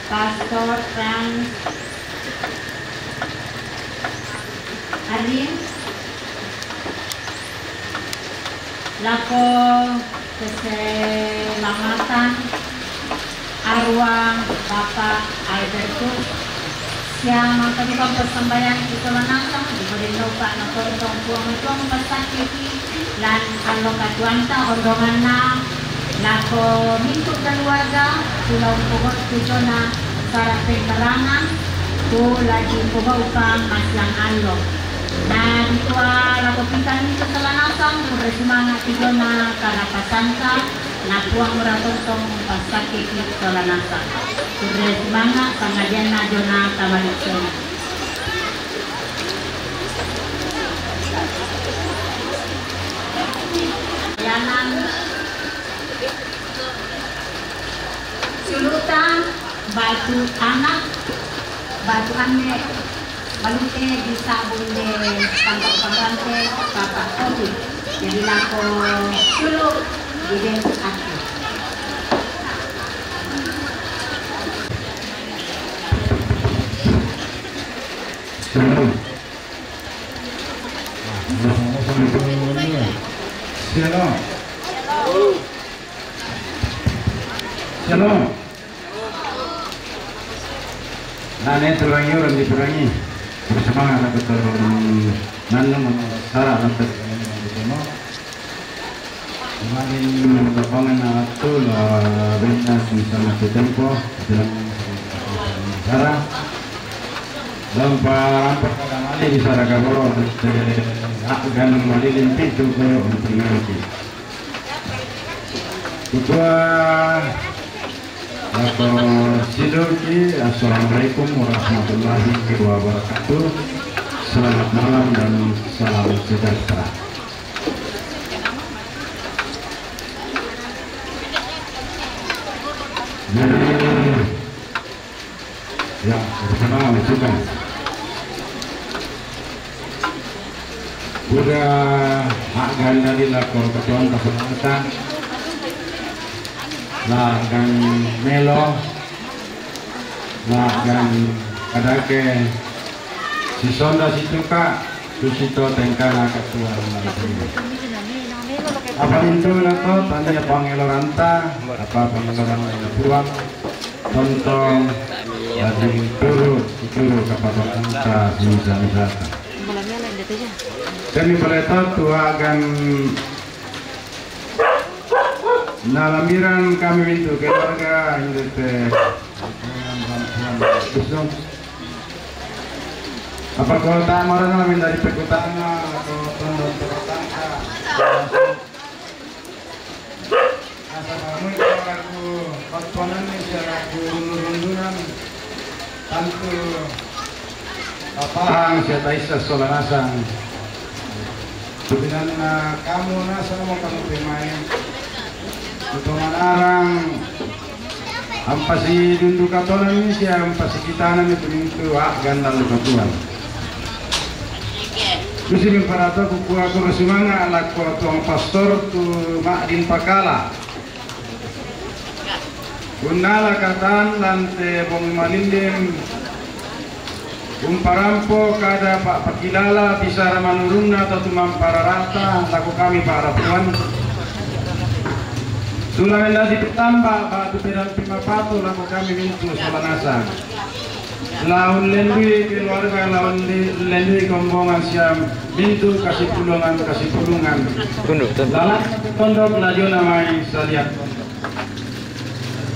Pastor Franz Arlin lako keselamatan arwah Bapak Albertus yang mengatakan persembahyang kita menantang diberi lupa nakontong puang-puang pasakit dan kalau katuanta ondongan na lako minto keluarga pulau pokok tujona para pengkarangan tu lagi pokok upang maslang alo dan tua lako pintan itu selanasan murah semangat tujona karena pasangka nakuang murah tontong pasakit itu selanasan murah semangat pangadian na jona tabalikson. Yanan sulutan batu anak batu ane balute di sabun de tangkap pangante papa kopi jadi lako suluk di bentuk aku Shalom. Shalom. Nane turangi orang diturangi bersemangat atau turun nanam sarah atau bersama. Kemarin lapangan itu benda sama tempo dalam sarah dalam perkara ini di sarah kaboro dan malilin pintu ke untuk ini. Assalamualaikum warahmatullahi wabarakatuh. Selamat malam dan salam sejahtera. Ya, bersama mencoba. Udah agan dari lakor ketuan kepenatan, lagan melo, lagan kadake, si sonda si tuka, susito tengkana ketuan. Apa itu nato tanya pangeloranta, apa pangeloran puang, tontong, lagi turut kapapanta bisa. Kami berletak tua akan nalamiran kami pintu keluarga ini apa kalau tak marah kami dari perkutana atau tondong tertangka asal kamu kalau aku pertonan ini secara rundunan tantu apahang siya taisa solanasang Tubinan kamu nasa mo kamu primain Tutungan arang Ampasi dundu katonan ini siya Ampasi kitanan itu mintu gandal katuan Kusi mimparata kukuha ko resumanga Alak ko tuang pastor tu Ma'din Pakala Kunala katan lante bong malindim Umparampo kada pak pakilala bisa ramanurunna atau tumampararata laku kami para puan Tulang yang di petamba batu pedang pimapato laku kami mintu solanasa laun lendui keluarga laun lendui kombongan siam mintu kasih pulungan lalat pondok laju namai saliat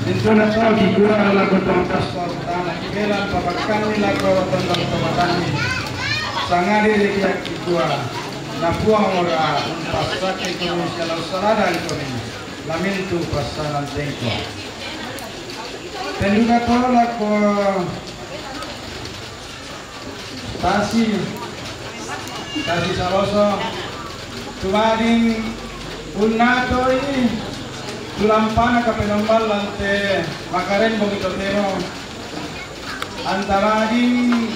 Itu nak tahu hiburan lagu tentang pastor tanah kebelan papakan ni lagu tentang tomatani sangat dia kikua napuang ora pastor Indonesia lalu salada itu ni lamin tu pasaran tengko dan juga tahu lagu tasi saloso tuadin unato ini Tulampana kapenambal lante makaren begitu teno antara din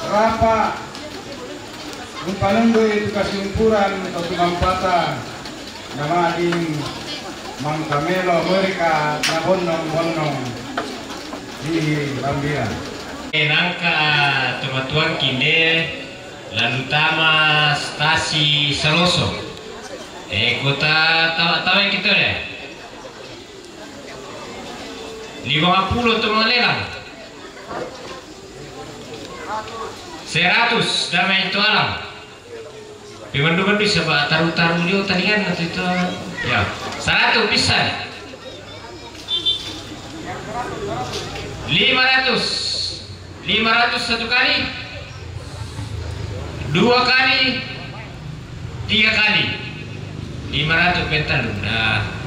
rapa umpanendo itu kasih umpuran atau tulampata nama din mangkamelo mereka nabonong di Bambia. Nangka teman-teman kini lalu tama stasi Saloso. Kota tahu yang kita deh. 50 tu malelang 100 damai itu alam Pimandu-mandu bisa taruh-taruh dia tandingan nanti itu ya 100 bisa 500 satu kali 2 kali 3 kali 500 pental nah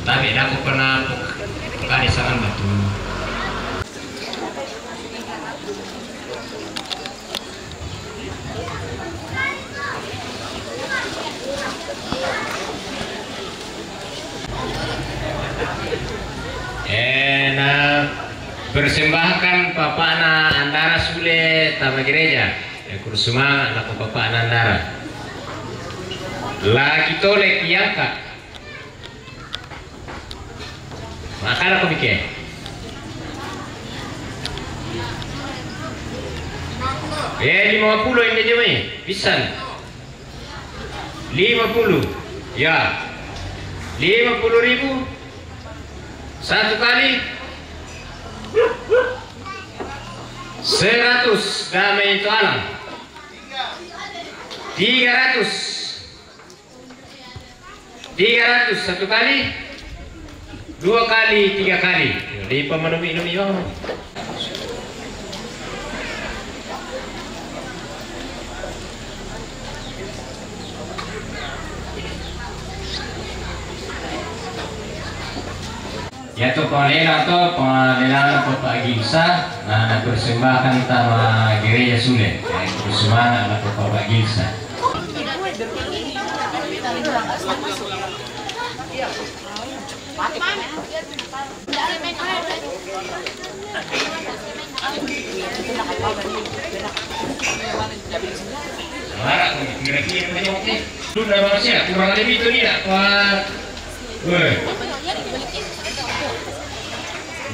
tapi aku pernah kali sangat batu. Persembahkan papana Andara Sule tama gereja. Kursuma laku papana Andara. Lagi tolek yangka. Makan aku bikin. Ya 50 ini aja nih, pisan. 50, ya. 50.000 satu kali. 100 damai itu alam. 300 satu kali. 2 kali, 3 kali. Di peminum ya. Ya tu pengenalan atau pengenalan Bapak Gilsa, nah persembahkan sama gereja Sule. Persembahkan Bapak Gilsa. Sudah manusia kurang lebih itu nih Pak.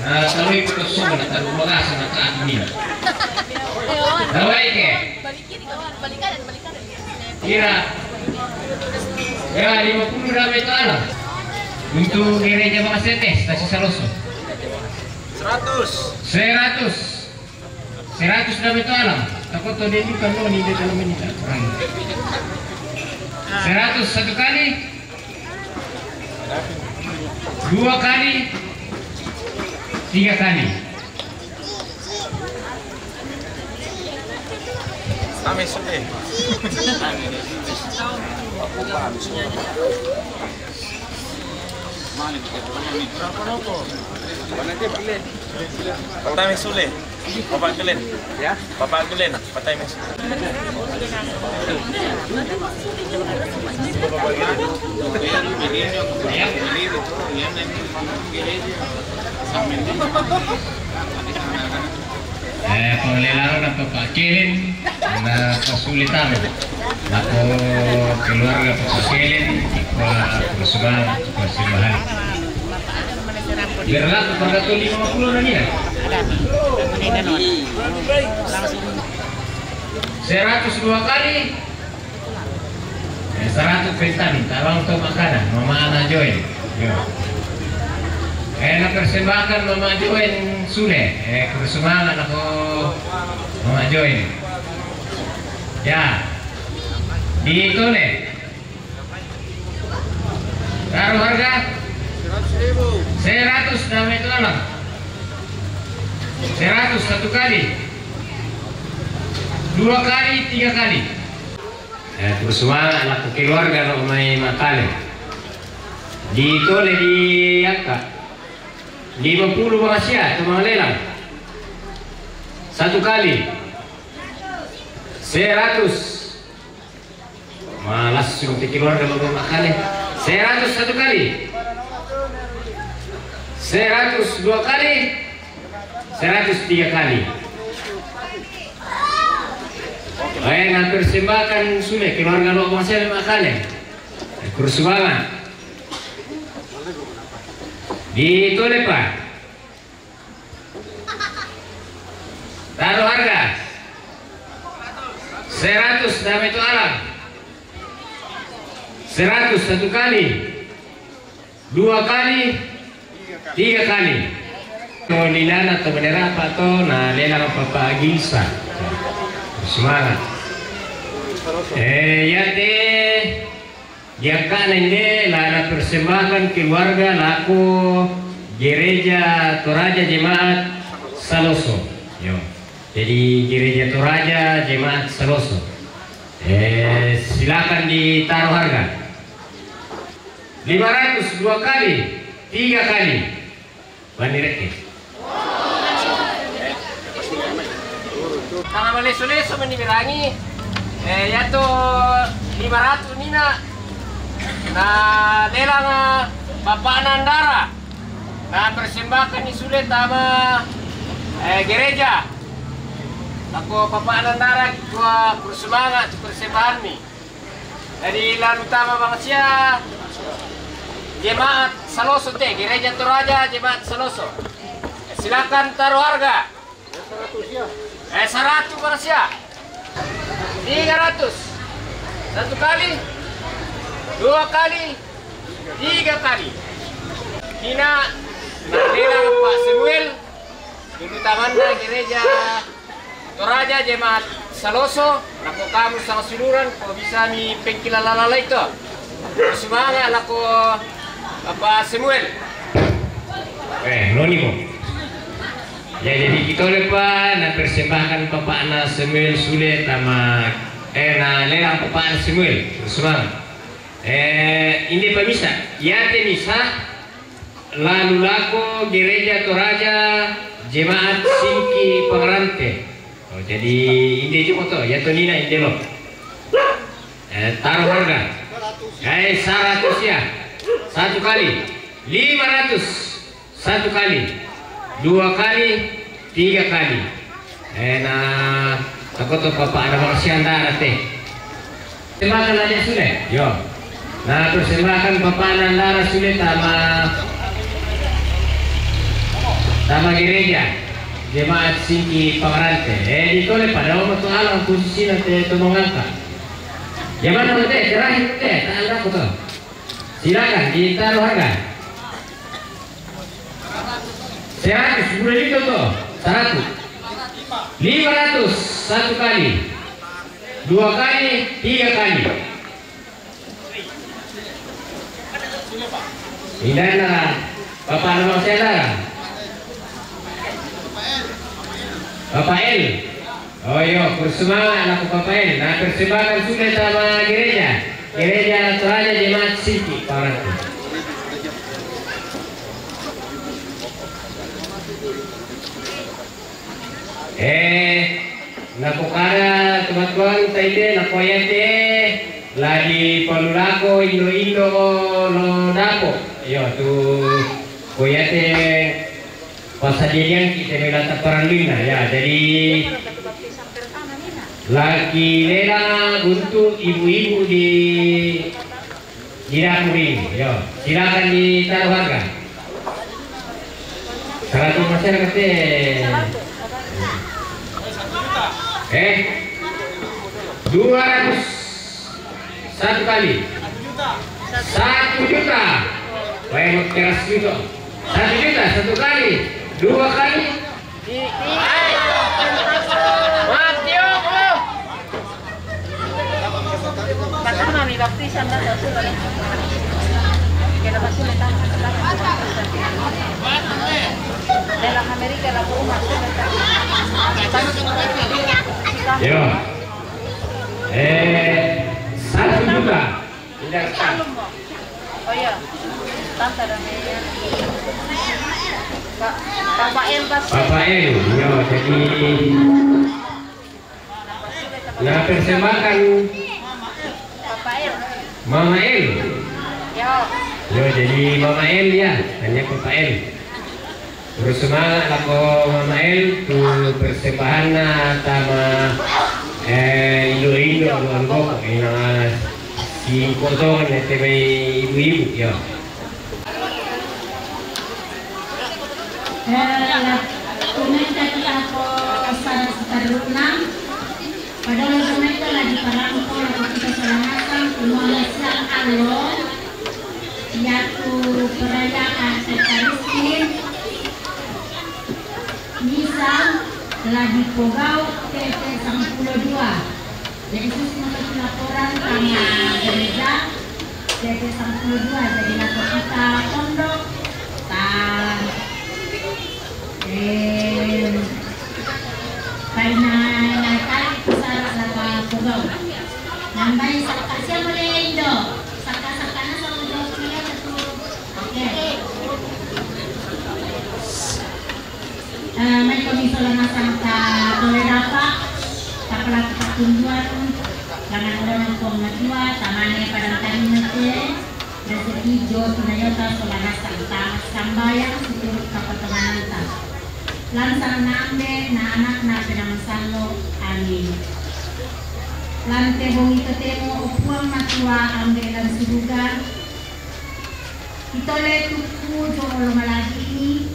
Nah, kalau itu semua taruh bola sama tak ini. Baik ke? Kira. Ya 50 dah itu alam. Untuk gereja Makasetes, Stasiun Saloso. 100 dah itu alam. Takut tuh dia bukan lo nih di dalam ini tak kurang. 100 satu kali, 2 kali, 3 kali. Kami sudah. Patay may suli. Papagulin. Ya? Papagulin. Patay may suli. Pangailangan na papakilin na kasulitan ako keluarga papakilin pagsusugan pagsimbahan biarlah kepada tu 50 na niya 102 kali 100 pentan tawang to makanan mama na join napersembahkan Mama Join Sule kebersamaan aku Mama Join ya di Tole taruh harga 100 damai tulang 100 satu kali 2 kali 3 kali kebersamaan aku keluarga no mai makale di Tole di Yaka 50 Malaysia itu mga lelang 1 kali 100 malas yung keluarga magmamakali 100 1 kali 100 2 kali 100 3 kali napersembahkan sudah keluarga lo masih makale kursubangan di Tole Pak taruh harga 100 damai itu alam 100 1 kali 2 kali 3 kali Nilan atau bendera apa to na lelang Papa Gilsa semangat ya deh Diangkat ini lana persembahkan keluarga laku gereja Toraja Jemaat Saloso. Yo. Jadi gereja Toraja Jemaat Saloso. Silakan ditaruh harga. 500 2 kali, 3 kali. Bandireke. Tanah Malesuleso menibirangi. Yato 500 nina. Nah, lelang Bapak Nandara nah persembahkan isulit sama gereja aku Bapak Nandara gua bersemangat persembahan nih jadi lalu utama bangsia Jemaat Saloso teh gereja Toraja Jemaat Saloso silakan taruh harga 100 bangsia 300 1 kali 2 kali, 3 kali. Hina lelang Pak Samuel, dulu tamannya gereja Toraja Jemaat Saloso, naku kamu sang suluran, kau bisa nih pengkilalala itu. Semangat naku Pak Samuel. Noni mo. Ya jadi kita lepas nak persembahkan Bapak Ana Samuel Sule sama na lelang Bapak Ana Samuel, semangat. Ini pemisa, ya misa lalu laku gereja Toraja Jemaat Singki Pengerante. Oh, jadi ini cuma tuh, ya Tonina ini loh. Taruh harga. 100 ya, 1 kali. 500 1 kali. 2 kali. 3 kali. Nah, takut tuh Bapak ada maksian darah teh. Persembahkan aja sudah. Yo. Nah, persembahkan Bapak Nandara sudah sama gereja jemaat Singki Pangarante. Ditoleh pada waktu alam posisi nanti itu mengangkat. Jemaat nanti terakhir teh, tak ada aku tuh. Silakan ditaruh harga. 100 boleh itu tuh. 100. 500 1 kali. 2 kali, 3 kali. Indah lah, Bapak nama saya Bapak El. Oh iya, bersemangat aku Bapak El. Nah, persembahkan sudah sama gereja. Gereja Toraja Jemaat Singki Pangarante. Nakukara teman-teman taide nakoyate lagi palulako indo lo dapo. Yo tu koyate pasadian kita melata paralina ya. Jadi lagi lelang untuk ibu-ibu di dapur ini. Yo, silakan ditaruh harga. 100 masyarakat 200 1 kali. 1 juta. Baik mau keras gitu. 1 juta 1 kali. 2 kali. Bahkan mami baptisan na daw sila. Kaya ba sila tanong sa dalam Amerika la rumah sila. Yo. 1 juta. Oh iya. Tante namanya. Bapak El pasti. Bapak El, yo jadi nah persembahkan Bapak El. Mama El. Yo. Yo jadi Mama El ya, hanya Bapak El. Terus semangat aku Mama El tuh persembahan sama Indo Luanggo ina si kotong nete ibu-ibu ya. Kumenta kita ako kasara sa tarunang. Padahal kumenta lagi parang ko ako kita sa langatang kumuha sa alon. Yaitu perayaan Eucharistik. Misa lagi Pogao TT 92. Jadi itu semua laporan sama gereja TT 92. Jadi lapor kita pondok karena naikkan pesara lapa Pogao. Nambahin siya mulai Indo. Saka-saka na sa Pogao kaya satu. Okay. May komiso lang na sa Tolerapa. Kapalat katunduan. Jangan orang kong najwa. Tamane padang kami natin. Rezeki Diyos pinayota sa lanasang sambayang suturut kapatawanan ta. Lansang naambe na anak na pinamasalo. Amin. Lante hong ito temo upuang matua ambe lang sudugan. Itole tuku joro malagi ini.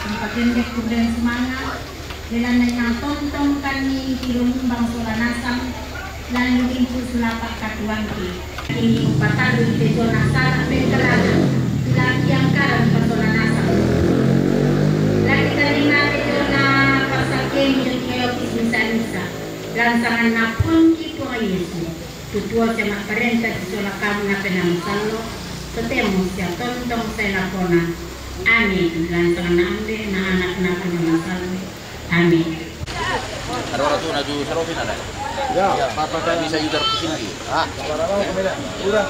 Ang pagkendek kubren semangat. Bilang na yang tontong kami tilumbang sulanasang. Lalu info sulapak katuang ki. Ini patalo ito nasara pengkalaga. Bilang yang karan pasulanasang. Lagi kami natin na pasakin yung kayo kisisa-isa. Lansangan na pungki po ay Yesu. Tutua siya makarenta sa sulakam na pinamsalo. Tutemo siya tontong sa lakona. Amin. Lansangan na ambe na anak na pinamsalo. Amin. Ada orang tu naju sarofin ada? Ya. Apa kan bisa juga kesini? Ah. Udah.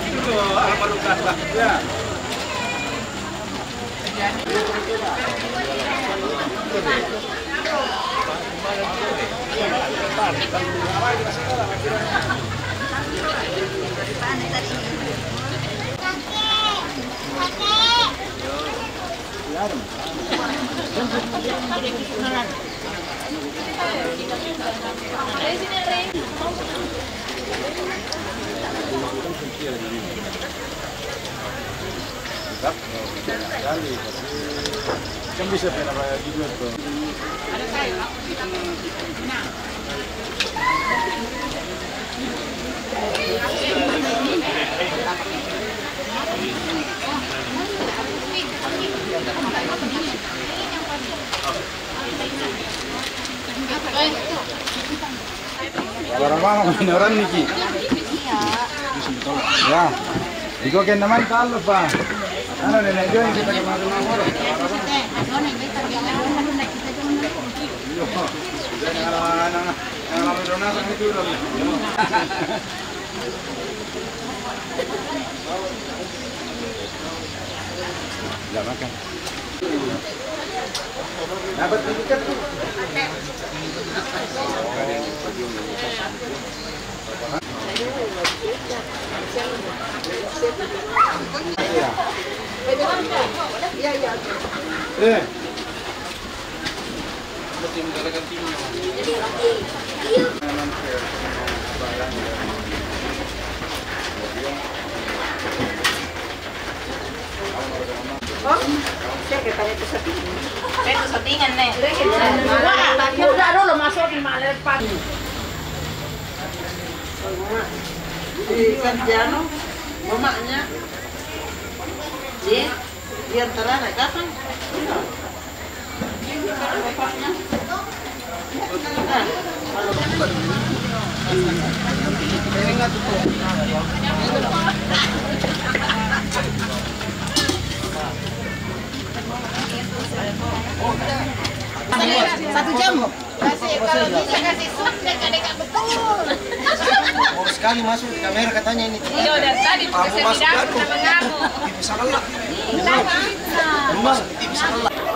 Itu harapan lukas lah. Ya. Kan bisa pernah juga tuh. Barang-barang beneran Niki. Ya. Iko kan naman talo pa. Ano na medyo hindi pa gumagawa. Ya makan. Dapat tiket tuh. Itu settingan nih. Udah dulu masukin malah pagi. Ikan jano, mamanya. Di antara anak kapan? Bapaknya. Satu jam. Kalau bisa kasih sup dekat-dekat betul. Mau sekali masuk di kamera katanya ini. Iya, dari tadi bisa mengaku. Bisa kalah. Bisa kalah.